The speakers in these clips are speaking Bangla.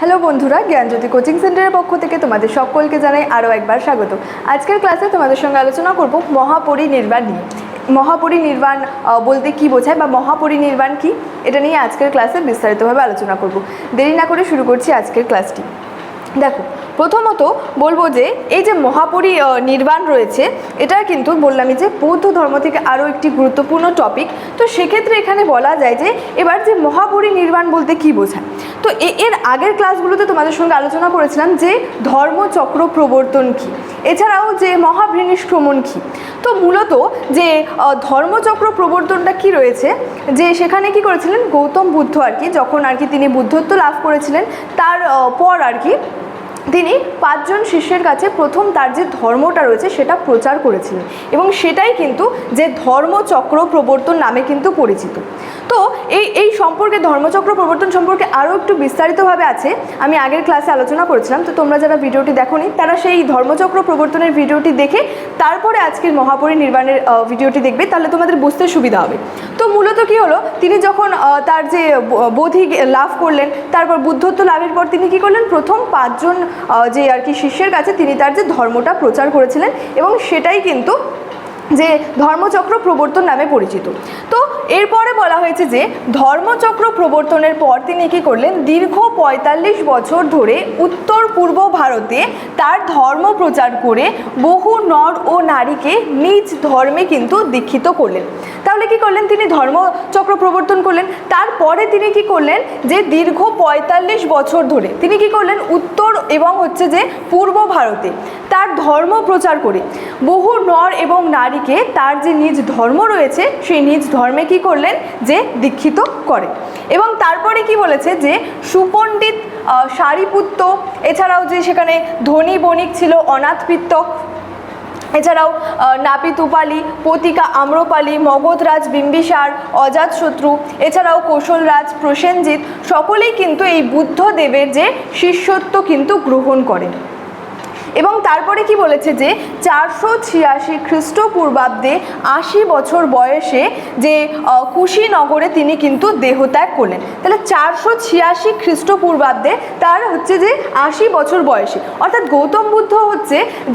হ্যালো বন্ধুরা, জ্ঞানজ্যোতি কোচিং সেন্টারের পক্ষ থেকে তোমাদের সকলকে জানাই আরও একবার স্বাগত। আজকের ক্লাসে তোমাদের সঙ্গে আলোচনা করব মহাপরিনির্বাণ নিয়ে। মহাপরিনির্বাণ বলতে কি বোঝায় বা মহাপরিনির্বাণ কি, এটা নিয়ে আজকের ক্লাসে বিস্তারিতভাবে আলোচনা করব। দেরি না করে শুরু করছি আজকের ক্লাসটি। দেখো, প্রথমত বলবো যে এই যে মহাপরিনির্বাণ রয়েছে, এটা কিন্তু বললামই যে বৌদ্ধ ধর্ম থেকে আরও একটি গুরুত্বপূর্ণ টপিক। তো সেক্ষেত্রে এখানে বলা যায় যে এবার যে মহাপরিনির্বাণ বলতে কি বোঝায়। তো এর আগের ক্লাসগুলোতে তোমাদের সঙ্গে আলোচনা করেছিলাম যে ধর্মচক্র প্রবর্তন কী, এছাড়াও যে মহাভৃনিষ্ক্রমণ কী। তো মূলত যে ধর্মচক্র প্রবর্তনটা কি রয়েছে, যে সেখানে কি করেছিলেন গৌতম বুদ্ধ যখন তিনি বুদ্ধত্ব লাভ করেছিলেন, তার পর তিনি 5 জন শিষ্যের কাছে প্রথম তার যে ধর্মটা রয়েছে সেটা প্রচার করেছিলেন, এবং সেটাই কিন্তু যে ধর্মচক্র প্রবর্তন নামে কিন্তু পরিচিত। তো এই সম্পর্কে ধর্মচক্র প্রবর্তন সম্পর্কে আরও একটু বিস্তারিতভাবে আছে, আমি আগের ক্লাসে আলোচনা করেছিলাম। তো তোমরা যারা ভিডিওটি দেখোনি তারা সেই ধর্মচক্র প্রবর্তনের ভিডিওটি দেখে তারপরে আজকের মহাপরিনির্বাণের ভিডিওটি দেখবে, তাহলে তোমাদের বুঝতে সুবিধা হবে। তো মূলত কি হলো, তিনি যখন তার যে বোধি লাভ করলেন, তারপর বুদ্ধত্ব লাভের পর তিনি কি করলেন, প্রথম 5 জন যে শিষ্যের কাছে তিনি তার যে ধর্মটা প্রচার করেছিলেন, এবং সেটাই কিন্তু যে ধর্মচক্র প্রবর্তন নামে পরিচিত। তো এরপরে বলা হয়েছে যে ধর্মচক্র প্রবর্তনের পর তিনি কী করলেন, দীর্ঘ 45 বছর ধরে উত্তর পূর্ব ভারতে তার ধর্ম প্রচার করে বহু নর ও নারীকে নিজ ধর্মে কিন্তু দীক্ষিত করলেন। তাহলে কি করলেন, তিনি ধর্মচক্র প্রবর্তন করলেন, তারপরে তিনি কি করলেন যে দীর্ঘ 45 বছর ধরে তিনি কি করলেন, উত্তর এবং যে পূর্ব ভারতে তার ধর্ম প্রচার করে বহু নর এবং নারীকে তার যে নিজ ধর্ম রয়েছে সেই নিজ ধর্মে কি করলেন, যে দীক্ষিত করে। এবং তারপরে কি বলেছে যে সুপণ্ডিত সারিপুত্ত, এছাড়াও যে সেখানে ধনী বণিক ছিল অনাথপিত্তক, এছাড়াও নাপিতুপালি, পতিকা আম্রপালি, মগধরাজ বিম্বিসার, অজাতশত্রু, এছাড়াও কৌশলরাজ প্রসেনজিৎ সকলেই কিন্তু এই বুদ্ধদেবের যে শিষ্যত্ব কিন্তু গ্রহণ করেন। এবং তারপরে কি বলেছে যে 486 খ্রিস্টপূর্বাব্দে 80 বছর বয়সে যে কুশীনগরে তিনি কিন্তু দেহত্যাগ করলেন। তাহলে 486 খ্রিস্টপূর্বাব্দে তার যে 80 বছর বয়সে, অর্থাৎ গৌতম বুদ্ধ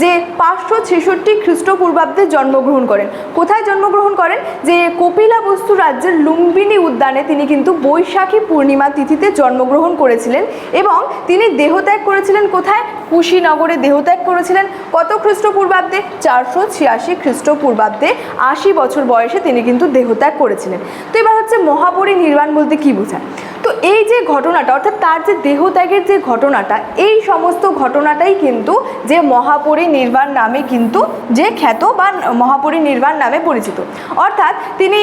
যে 566 খ্রিস্টপূর্বাব্দে জন্মগ্রহণ করেন। কোথায় জন্মগ্রহণ করেন, যে কপিলাবস্তু রাজ্যের লুম্বিনী উদ্যানে তিনি কিন্তু বৈশাখী পূর্ণিমা তিথিতে জন্মগ্রহণ করেছিলেন, এবং তিনি দেহত্যাগ করেছিলেন কোথায়, কুশীনগরে দেহত্যাগ করেছিলেন। কত খ্রিস্টপূর্বাব্দে, 486 খ্রিস্টপূর্বাব্দে 80 বছর বয়সে তিনি কিন্তু দেহত্যাগ করেছিলেন। তো এবার মহাপরিনির্বাণ বলতে কি বোঝায়। তো এই যে ঘটনাটা, অর্থাৎ তার যে দেহত্যাগের যে ঘটনাটা, এই সমস্ত ঘটনাটাই কিন্তু যে মহাপরিনির্বাণ নামে কিন্তু যে খ্যাত বা মহাপরিনির্বাণ নামে পরিচিত। অর্থাৎ তিনি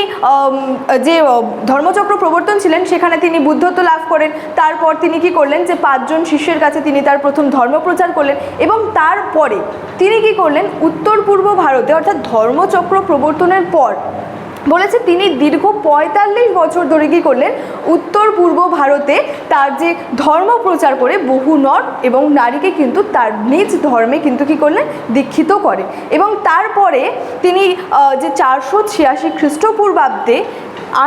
যে ধর্মচক্র প্রবর্তন ছিলেন সেখানে তিনি বুদ্ধত্ব লাভ করেন, তারপর তিনি কি করলেন, যে 5 জন শিষ্যের কাছে তিনি তার প্রথম ধর্ম প্রচার করলেন, এবং তারপরে তিনি কি করলেন, উত্তর পূর্ব ভারতে অর্থাৎ ধর্মচক্র প্রবর্তনের পর বলেছে তিনি দীর্ঘ 45 বছর ধরে কী করলেন, উত্তর পূর্ব ভারতে তার যে ধর্ম প্রচার করে বহু নর এবং নারীকে কিন্তু তার নিজ ধর্মে কিন্তু কী করলেন, দীক্ষিত করে। এবং তারপরে তিনি যে 486 খ্রিস্টপূর্বাব্দে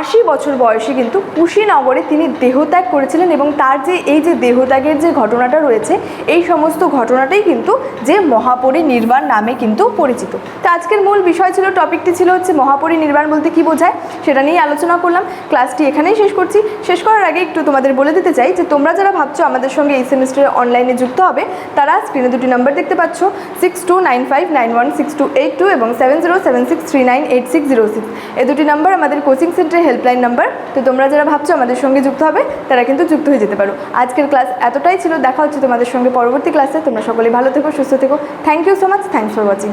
80 বছর বয়সে কিন্তু কুশীনগরে তিনি দেহত্যাগ করেছিলেন, এবং তার যে এই যে দেহত্যাগের যে ঘটনাটা রয়েছে, এই সমস্ত ঘটনাটাই কিন্তু যে মহাপরিনির্বাণ নামে কিন্তু পরিচিত। তো আজকের মূল বিষয় ছিল, টপিকটি ছিল মহাপরিনির্বাণ বলতে কি বোঝায়, সেটা নিয়ে আলোচনা করলাম। ক্লাসটি এখানেই শেষ করছি। শেষ করার আগে একটু তোমাদের বলে দিতে চাই যে তোমরা যারা ভাবছো আমাদের সঙ্গে এই সেমিস্টারে অনলাইনে যুক্ত হবে, তারা স্ক্রিনে 2টি নাম্বার দেখতে পাচ্ছ, 6295916282 এবং 7076398606। এই 2টি নাম্বার আমাদের কোচিং সেন্টার হেল্পলাইন নাম্বার। তো তোমরা যারা ভাবছো আমাদের সঙ্গে যুক্ত হবে, তারা কিন্তু যুক্ত হয়ে যেতে পারো। আজকের ক্লাস এতটাই ছিল, দেখা হচ্ছে তোমাদের সঙ্গে পরবর্তী ক্লাসে। তোমরা সকলেই ভালো থেকো, সুস্থ থেকো। Thank you so much, thanks for watching.